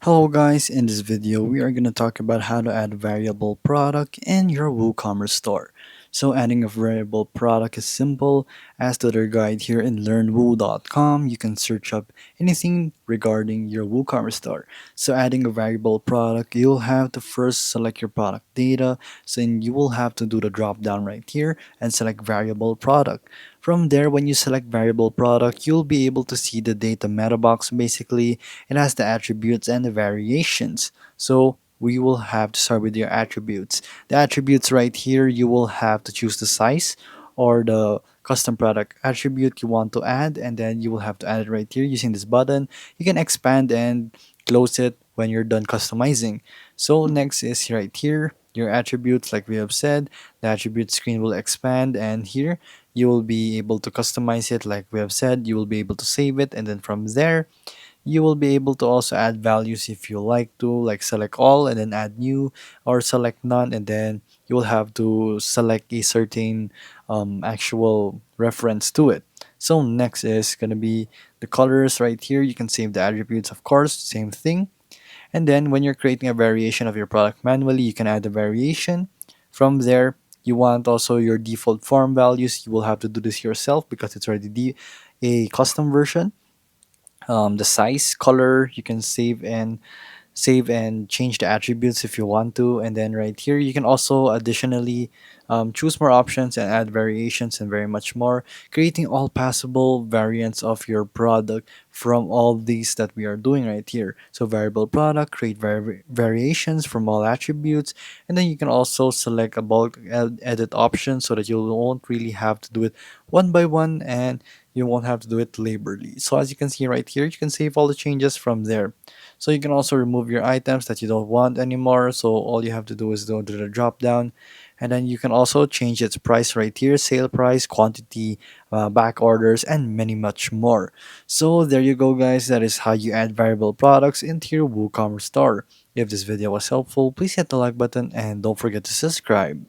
Hello guys, in this video we are going to talk about how to add a variable product in your WooCommerce store. So adding a variable product is simple. As to their guide here in learnwoo.com, you can search up anything regarding your WooCommerce store. So adding a variable product, you'll have to first select your product data. So then you will have to do the drop down right here and select variable product. From there, when you select variable product, you'll be able to see the data meta box. Basically, it has the attributes and the variations. So we will have to start with your attributes. The attributes right here, you will have to choose the size or the custom product attribute you want to add, and then you will have to add it right here using this button. You can expand and close it when you're done customizing. So next is right here your attributes. Like we have said, the attribute screen will expand, and here you will be able to customize it. Like we have said, you will be able to save it, and then from there you will be able to also add values if you like to, like select all and then add new, or select none and then you will have to select a certain actual reference to it. So next is going to be the colors. Right here you can save the attributes, of course, same thing. And then when you're creating a variation of your product manually, you can add the variation. From there, you want also your default form values. You will have to do this yourself because it's already a custom version. The size, color, you can save and change the attributes if you want to. And then right here you can also additionally choose more options and add variations and very much more, creating all possible variants of your product from all these that we are doing right here. So variable product, create variations from all attributes, and then you can also select a bulk edit option so that you won't really have to do it one by one, and you won't have to do it laborly. So as you can see right here, you can save all the changes from there. So you can also remove your items that you don't want anymore. So all you have to do is go to the drop down, and then you can also change its price right here, sale price, quantity, back orders, and many much more. So there you go guys, that is how you add variable products into your WooCommerce store. If this video was helpful, please hit the like button and don't forget to subscribe.